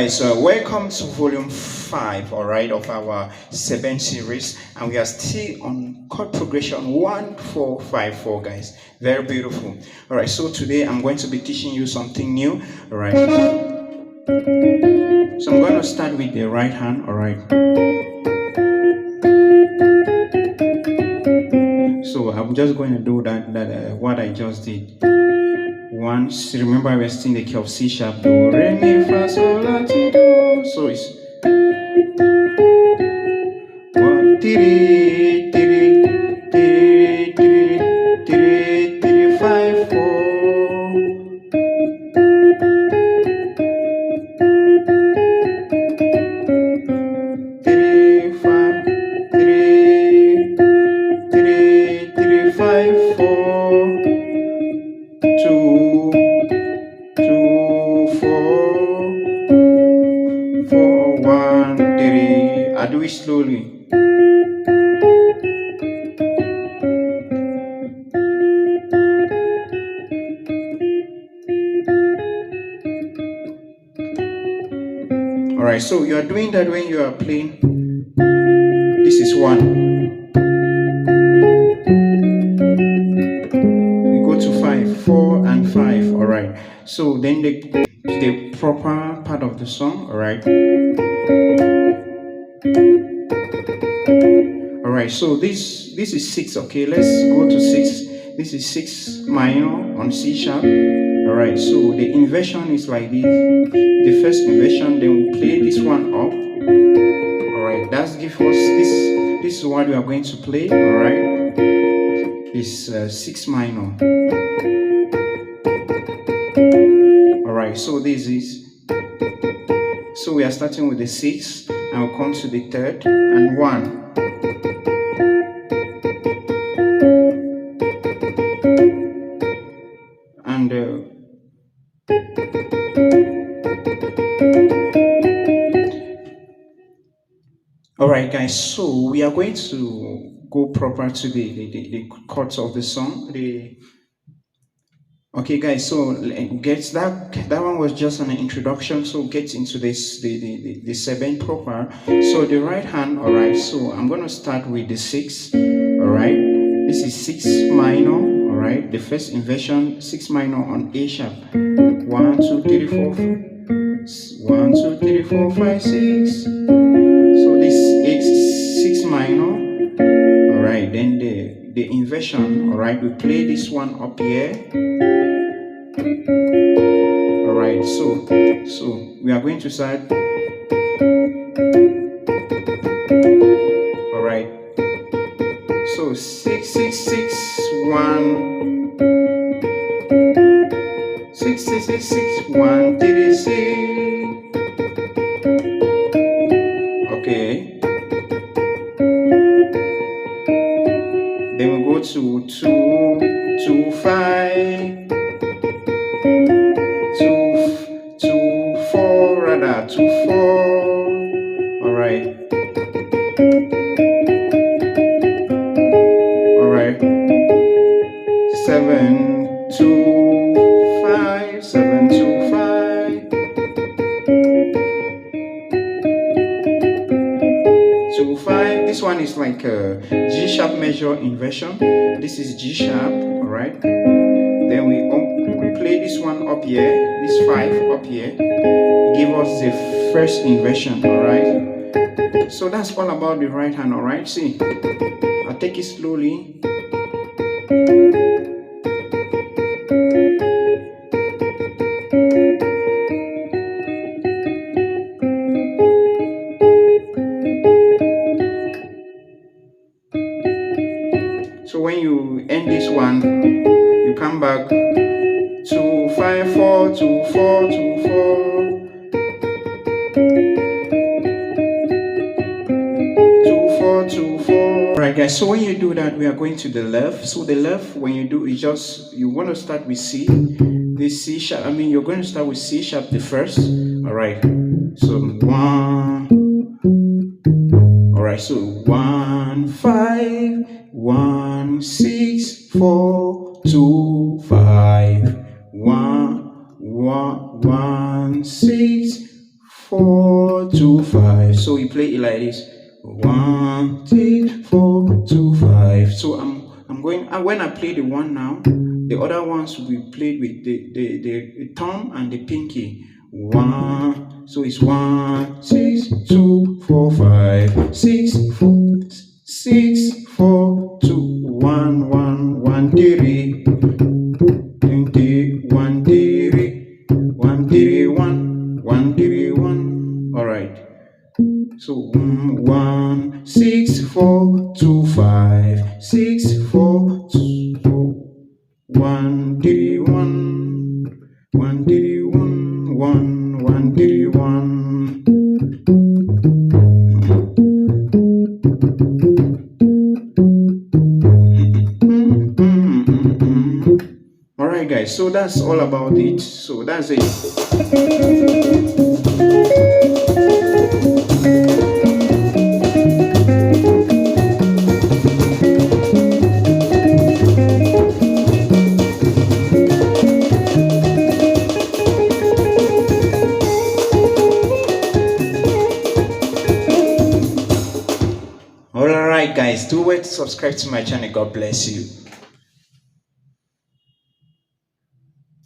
right, so welcome to volume 5, all right, of our 7 series, and we are still on chord progression 1-4-5-4, guys. Very beautiful. All right, so today I'm going to be teaching you something new. All right, so I'm going to start with the right hand. All right, so I'm just going to do what I just did. Once, remember we're still in the key of C sharp, do, re, mi, fa, sol, la, ti, do. So it's 1, 3, 3, 3, 3, 3, 3, 5, 4. 3, 5, 3, 3, 3, 5, 4, 2, 2, 4, 4, 1, 3. I do it slowly. Alright, so you are doing that when you are playing. This is 1. We go to 5, 4 and 5. Alright, so then the proper part of the song. Alright. Alright, so this is 6. Okay, let's go to 6. This is 6 minor on C sharp. Alright, so the inversion is like this. The first inversion, then we play this one up. Alright, that's give us this is what we are going to play. Alright, it's 6 minor. Alright, so this is, so we are starting with the 6 and we'll come to the 3rd and 1. And alright guys, so we are going to go proper to the chords of the song. Okay guys, so get that one was just an introduction, so get into this the 7 proper. So the right hand, alright, so I'm gonna start with the 6. Alright, this is 6 minor. Alright, the first inversion, 6 minor on A sharp. 1, 2, 3, 4, 1, 2, 3, 4, 5, 6. So this is 6 minor. Alright, then the inversion. Alright, we play this one up here. Alright, so we are going to start. Alright, so 6, 6, 6, 1. 6, 6, 6, 6, 1, 3, 6. Okay. Then we go to 2, 2, 5. 2, 4, rather, 2, 4. Alright. Alright. 7, 2, 5, 7, 2, 5. 2, 5. This one is like a G sharp major inversion. This is G sharp, alright. Then we play this one up here, this 5 up here. Give us the first inversion, alright. So that's all about the right hand, alright. See, I'll take it slowly. So when you end this one, you come back 2, 5, 4, 2, 4, 2, 4. 2, 4, 2, 4. Alright guys, so when you do that, we are going to the left. So the left, when you do, you want to start with C. This C sharp, you're going to start with C sharp the first. Alright, so 1. Alright, so 1, 5, 1, 6, 4, 2, 5, 1, 1, 6, 4 2 5. So we play it like this: 1 6 4 2 5. So I'm going, when I play the one now, the other ones will be played with the thumb and the pinky. One, so it's 1 6 2 4 5 6 4 6 4 2 1 1 1 3 1 3 1 3 1 1 3 1. All right. So 1 6 4 2 5 6 4 2 1 3 1 1 3 1 1 1 3 1. All right, guys. So that's all about it. So that's it. Alright guys, do wait to subscribe to my channel. God bless you.